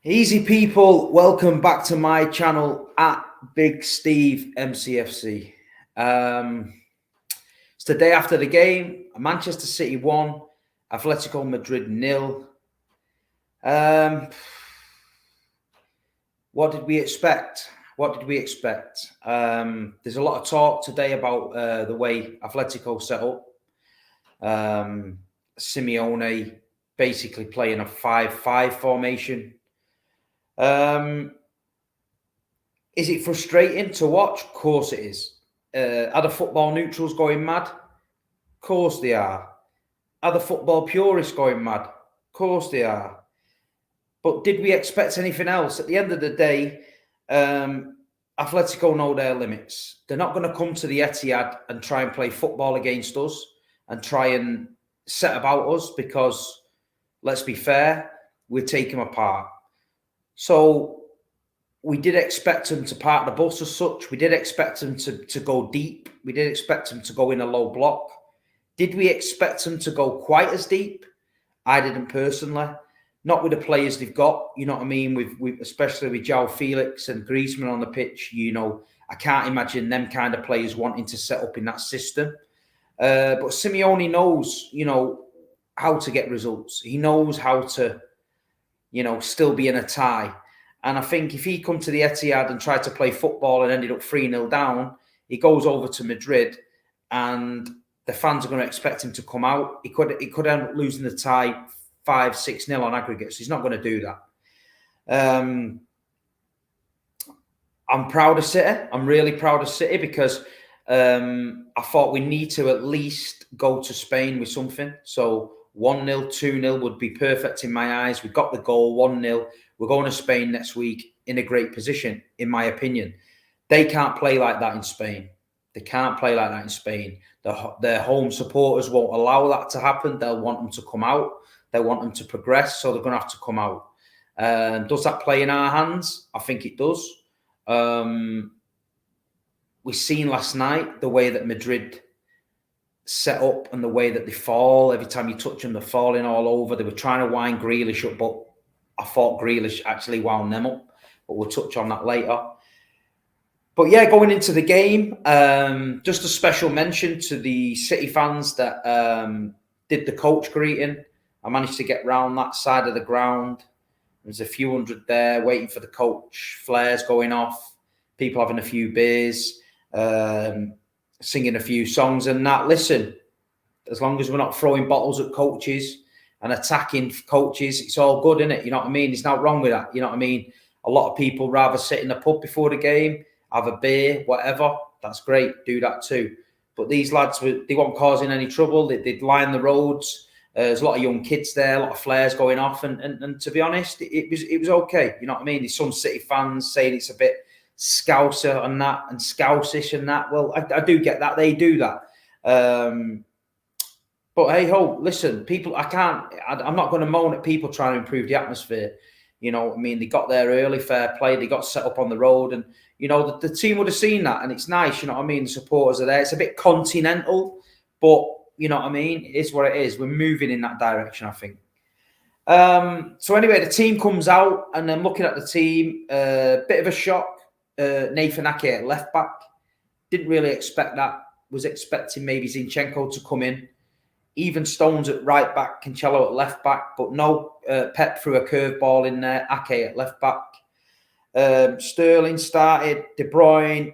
Easy people, welcome back to my channel at Big Steve MCFC. It's the day after the game. Manchester City won, Atletico Madrid 0. What did we expect? There's a lot of talk today about the way Atletico set up. Simeone basically playing a 5-5 formation. Is it frustrating to watch? Of course it is. Are the football neutrals going mad? Of course they are. Are the football purists going mad? Of course they are. But did we expect anything else? At the end of the day, Atletico know their limits. They're not going to come to the Etihad and try and play football against us and try and set about us because, let's be fair, we'll take them apart. So we did expect them to park the bus as such. We did expect them to go deep. We did expect them to go in a low block. Did we expect them to go quite as deep? I didn't personally. Not with the players they've got, you know what I mean? With especially with João Felix and Griezmann on the pitch, I can't imagine them kind of players wanting to set up in that system. But Simeone knows, how to get results. He knows how to, still be in a tie. And I think if he come to the Etihad and tried to play football and ended up 3-0 down, he goes over to Madrid and the fans are going to expect him to come out. He could end up losing the tie 5-6-0 on aggregate. So he's not going to do that. I'm proud of City. I'm really proud of City because I thought we need to at least go to Spain with something. So 1-0, 2-0 would be perfect in my eyes. We got the goal, 1-0. We're going to Spain next week in a great position, in my opinion. They can't play like that in Spain. They can't play like that in Spain. Their home supporters won't allow that to happen. They'll want them to come out. They want them to progress, so they're going to have to come out. Does that play in our hands? I think it does. We've seen last night the way that Madrid set up and the way that they fall. Every time you touch them, they're falling all over. They were trying to wind Grealish up, but I thought Grealish actually wound them up. But we'll touch on that later. But yeah, going into the game, just a special mention to the City fans that did the coach greeting. I managed to get round that side of the ground. There's a few hundred there waiting for the coach. Flares going off. People having a few beers. Singing a few songs and that. Listen, as long as we're not throwing bottles at coaches and attacking coaches, it's all good, isn't it? You know what I mean? There's nothing wrong with that. You know what I mean? A lot of people rather sit in the pub before the game, have a beer, whatever. That's great. Do that too. But these lads, they weren't causing any trouble. They'd line the roads. There's a lot of young kids there, a lot of flares going off. And to be honest, it was okay. You know what I mean? There's some City fans saying it's a bit Scouser and that and Scouseish and that. Well, I do get that. They do that. But hey ho, listen, people, I'm not going to moan at people trying to improve the atmosphere. You know what I mean? They got there early, fair play. They got set up on the road and, the team would have seen that and it's nice. You know what I mean? The supporters are there. It's a bit continental, but you know what I mean? It is what it is. We're moving in that direction, I think. So anyway, the team comes out and I'm looking at the team, bit of a shock. Nathan Ake at left back. Didn't really expect that. Was expecting maybe Zinchenko to come in. Even Stones at right back, Cancelo at left back. But no, Pep threw a curveball in there. Ake at left back. Sterling started. De Bruyne.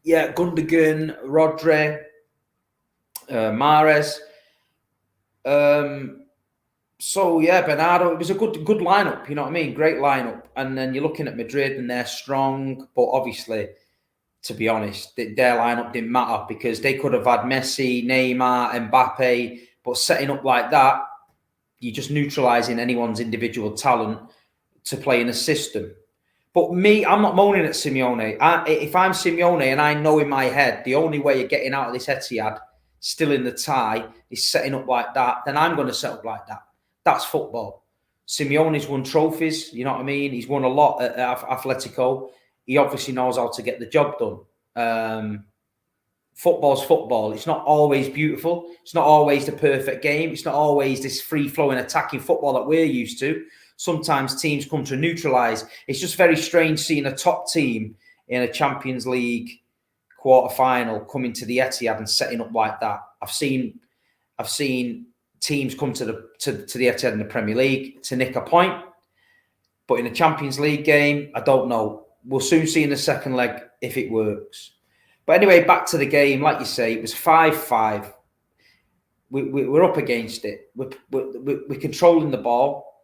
Gundogan. Rodri. Mahrez. So yeah, Bernardo, it was a good lineup, you know what I mean? Great lineup. And then you're looking at Madrid and they're strong, but obviously, to be honest, their lineup didn't matter because they could have had Messi, Neymar, Mbappe, but setting up like that, you're just neutralising anyone's individual talent to play in a system. But me, I'm not moaning at Simeone. If I'm Simeone and I know in my head the only way you're getting out of this Etihad, still in the tie, is setting up like that, then I'm going to set up like that. That's football. Simeone's won trophies, you know what I mean? He's won a lot at Atletico. He obviously knows how to get the job done. Football's football. It's not always beautiful. It's not always the perfect game. It's not always this free-flowing attacking football that we're used to. sometimes teams come to neutralise. It's just very strange seeing a top team in a Champions League quarter-final coming to the Etihad and setting up like that. I've seen teams come to the Etihad in the Premier League to nick a point, but in a Champions League game, I don't know. We'll soon see in the second leg if it works. But anyway, back to the game. Like you say, it was 5-5. We're up against it. We're controlling the ball.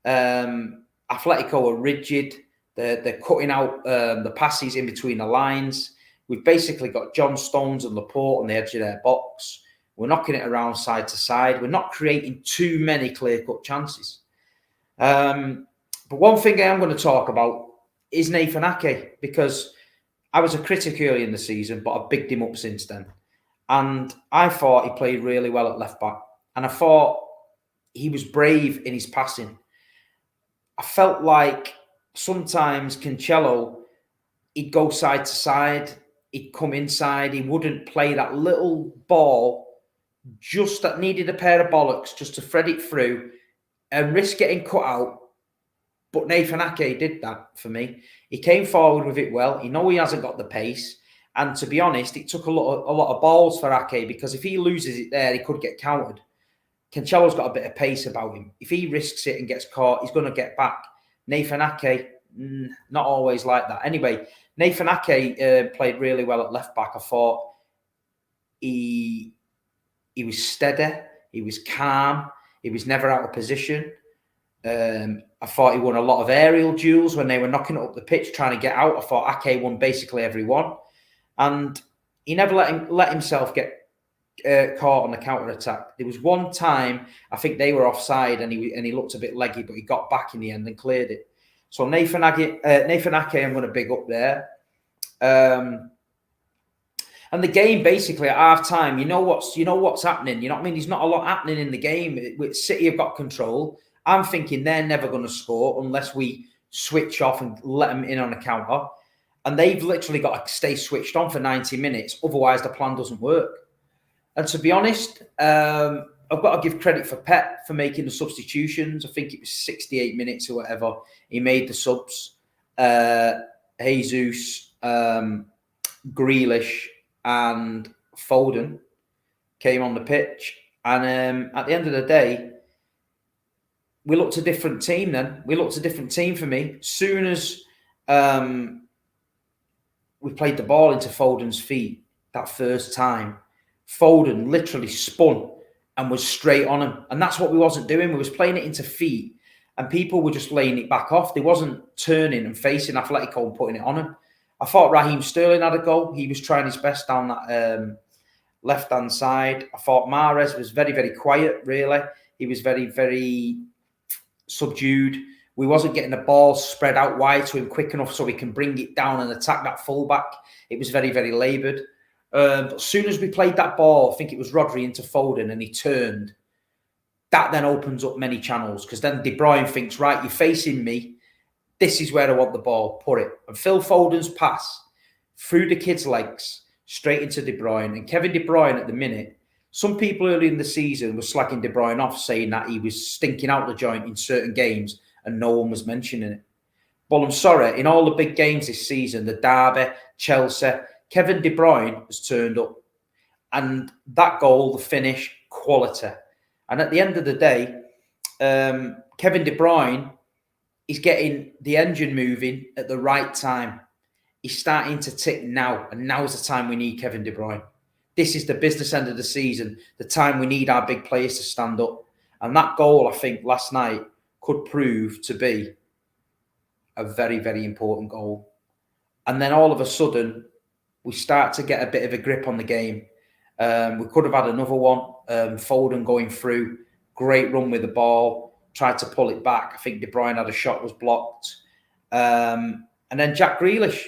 Atletico are rigid. They're cutting out the passes in between the lines. We've basically got John Stones and Laporte on the edge of their box. We're knocking it around side to side. We're not creating too many clear-cut chances. But one thing I am going to talk about is Nathan Ake, because I was a critic early in the season, but I've bigged him up since then. And I thought he played really well at left back. And I thought he was brave in his passing. I felt like sometimes Cancelo, he'd go side to side, he'd come inside, he wouldn't play that little ball just that needed a pair of bollocks just to thread it through and risk getting cut out. But Nathan Ake did that for me. He came forward with it well. He knows he hasn't got the pace. And to be honest, it took a lot of balls for Ake, because if he loses it there, he could get countered. Cancelo's got a bit of pace about him. If he risks it and gets caught, he's going to get back. Nathan Ake, not always like that. Anyway, Nathan Ake played really well at left back. I thought he was steady. He was calm. He was never out of position. I thought he won a lot of aerial duels when they were knocking it up the pitch, trying to get out. I thought Ake won basically every one. And he never let himself get caught on the counter-attack. There was one time, I think they were offside and he looked a bit leggy, but he got back in the end and cleared it. So Nathan Ake, I'm going to big up there. And the game, basically, at half-time, you know what's happening. You know what I mean? There's not a lot happening in the game. City have got control. I'm thinking they're never going to score unless we switch off and let them in on a counter. And they've literally got to stay switched on for 90 minutes. Otherwise, the plan doesn't work. And to be honest, I've got to give credit for Pep for making the substitutions. I think it was 68 minutes or whatever. He made the subs. Jesus, Grealish and Foden came on the pitch. And at the end of the day, we looked a different team then. We looked a different team for me. Soon as we played the ball into Foden's feet that first time, Foden literally spun and was straight on him. And that's what we wasn't doing. We was playing it into feet and people were just laying it back off. They wasn't turning and facing Atletico and putting it on him. I thought Raheem Sterling had a go. He was trying his best down that left-hand side. I thought Mahrez was very, very quiet, really. He was very, very subdued. We wasn't getting the ball spread out wide to him quick enough so we can bring it down and attack that fullback. It was very, very laboured. But as soon as we played that ball, I think it was Rodri into Foden and he turned, that then opens up many channels, because then De Bruyne thinks, right, you're facing me. This is where I want the ball. Put it. And Phil Foden's pass through the kid's legs straight into De Bruyne. And Kevin De Bruyne at the minute, some people early in the season were slagging De Bruyne off, saying that he was stinking out the joint in certain games and no one was mentioning it. But I'm sorry, in all the big games this season, the Derby, Chelsea, Kevin De Bruyne has turned up. And that goal, the finish, quality. And at the end of the day, Kevin De Bruyne is getting the engine moving at the right time. He's starting to tick now. And now's the time we need Kevin De Bruyne. This is the business end of the season, the time we need our big players to stand up. And that goal, I think, last night could prove to be a very, very important goal. And then all of a sudden, we start to get a bit of a grip on the game. We could have had another one. Foden going through, great run with the ball, tried to pull it back. I think De Bruyne had a shot, was blocked. And then Jack Grealish,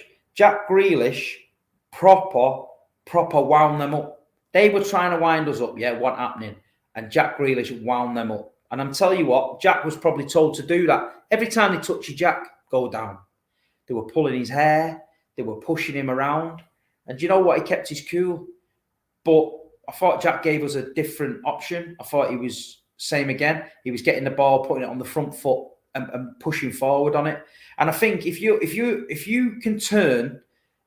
proper wound them up. They were trying to wind us up, yeah, what happening? And Jack Grealish wound them up. And I'm telling you what, Jack was probably told to do that. Every time they touch you, Jack, go down. They were pulling his hair. They were pushing him around. And you know what? He kept his cool. But I thought Jack gave us a different option. I thought he was same again. He was getting the ball, putting it on the front foot, and pushing forward on it. And I think if you can turn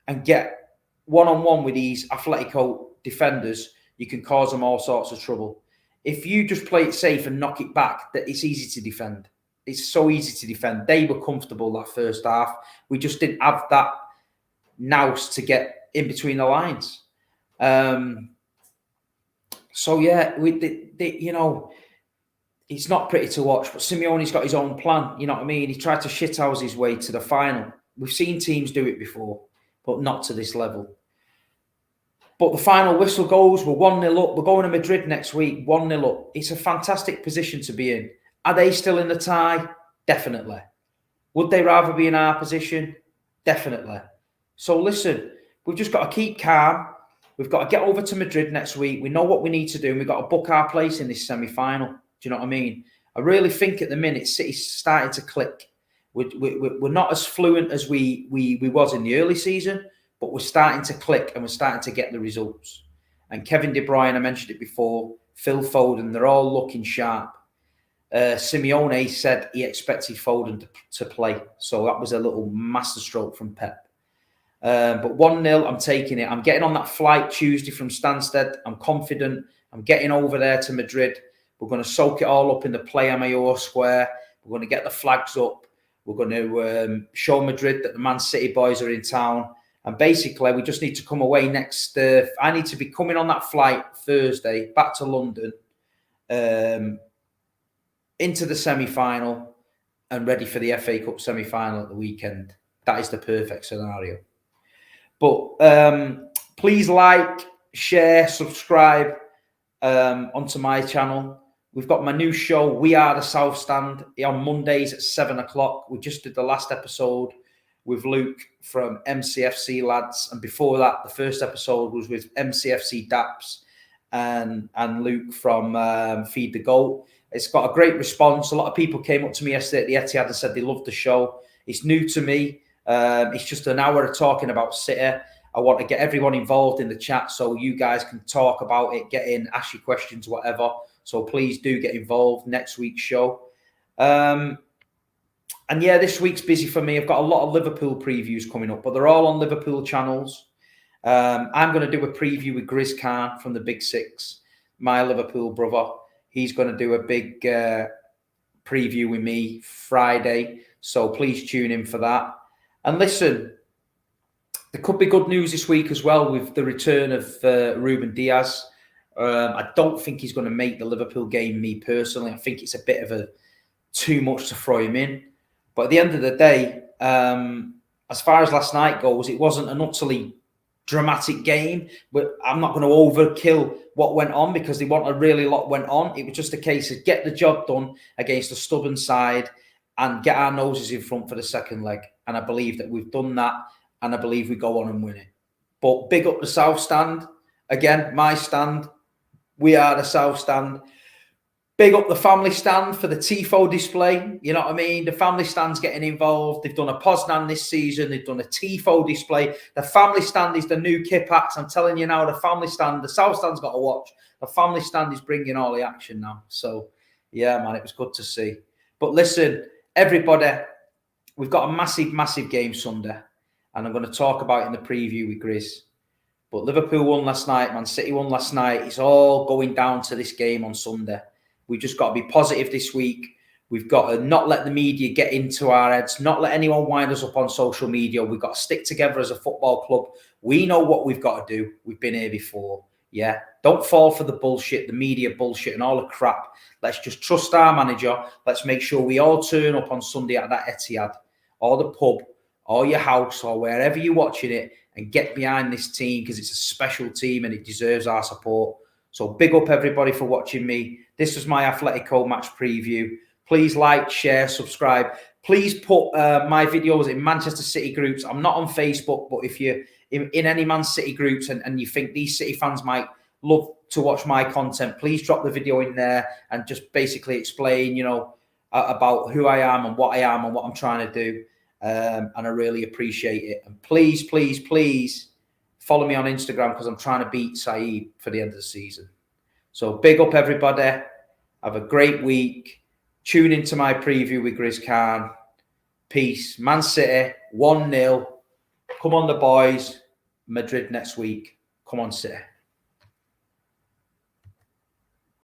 and get one-on-one with these Atletico defenders, you can cause them all sorts of trouble. If you just play it safe and knock it back, that it's easy to defend. It's so easy to defend. They were comfortable that first half. We just didn't have that nous to get in between the lines. So yeah, it's not pretty to watch, but Simeone's got his own plan. You know what I mean? He tried to shithouse his way to the final. We've seen teams do it before, but not to this level. But the final whistle goes, we're 1-0 up. We're going to Madrid next week, 1-0 up. It's a fantastic position to be in. Are they still in the tie? Definitely. Would they rather be in our position? Definitely. So listen, we've just got to keep calm. We've got to get over to Madrid next week. We know what we need to do, and we've got to book our place in this semi-final. Do you know what I mean? I really think at the minute, City's starting to click. We're not as fluent as we was in the early season, but we're starting to click and we're starting to get the results. And Kevin De Bruyne, I mentioned it before, Phil Foden, they're all looking sharp. Simeone said he expected Foden to play. So that was a little masterstroke from Pep. But 1-0, I'm taking it. I'm getting on that flight Tuesday from Stansted. I'm confident. I'm getting over there to Madrid. We're going to soak it all up in the Playa Mayor Square. We're going to get the flags up. We're going to show Madrid that the Man City boys are in town. And basically, we just need to come away next. I need to be coming on that flight Thursday back to London, into the semi-final, and ready for the FA Cup semi-final at the weekend. That is the perfect scenario. But please like, share, subscribe onto my channel. We've got my new show, We Are the South Stand, on Mondays at 7:00. We just did the last episode with Luke from MCFC Lads. And before that, the first episode was with MCFC Daps and Luke from Feed the Goat. It's got a great response. A lot of people came up to me yesterday at the Etihad and said they loved the show. It's new to me. It's just an hour of talking about City. I want to get everyone involved in the chat so you guys can talk about it, get in, ask your questions, whatever. So please do get involved next week's show. And yeah, this week's busy for me. I've got a lot of Liverpool previews coming up, but they're all on Liverpool channels. I'm going to do a preview with Grizz Khan from the Big Six, my Liverpool brother. He's going to do a big preview with me Friday. So please tune in for that. And listen, there could be good news this week as well with the return of Ruben Diaz. I don't think he's going to make the Liverpool game, me personally. I think it's a bit of too much to throw him in. But at the end of the day, as far as last night goes, it wasn't an utterly dramatic game. But I'm not going to overkill what went on because they want a really lot went on. It was just a case of get the job done against a stubborn side and get our noses in front for the second leg. And I believe that we've done that. And I believe we go on and win it. But big up the South Stand. Again, my stand. We are the South Stand. Big up the family stand for the Tifo display. You know what I mean? The family stand's getting involved. They've done a Poznan this season. They've done a Tifo display. The family stand is the new Kipax. I'm telling you now, the family stand, the South Stand's got to watch. The family stand is bringing all the action now. So, yeah, man, it was good to see. But listen, everybody, we've got a massive, massive game Sunday. And I'm going to talk about it in the preview with Grizz. But Liverpool won last night, Man City won last night. It's all going down to this game on Sunday. We've just got to be positive this week. We've got to not let the media get into our heads, not let anyone wind us up on social media. We've got to stick together as a football club. We know what we've got to do. We've been here before. Yeah. Don't fall for the bullshit, the media bullshit and all the crap. Let's just trust our manager. Let's make sure we all turn up on Sunday at that Etihad or the pub or your house or wherever you're watching it and get behind this team because it's a special team and it deserves our support. So big up everybody for watching me. This was my Atletico match preview. Please like, share, subscribe. Please put my videos in Manchester City groups. I'm not on Facebook, but if you're in any Man City groups and you think these City fans might love to watch my content, please drop the video in there and just basically explain, you know, about who I am and what I'm trying to do. And I really appreciate it. And please, please, please follow me on Instagram because I'm trying to beat Saeed for the end of the season. So big up everybody. Have a great week. Tune into my preview with Grizz Khan. Peace. Man City, 1-0. Come on, the boys. Madrid next week. Come on, City.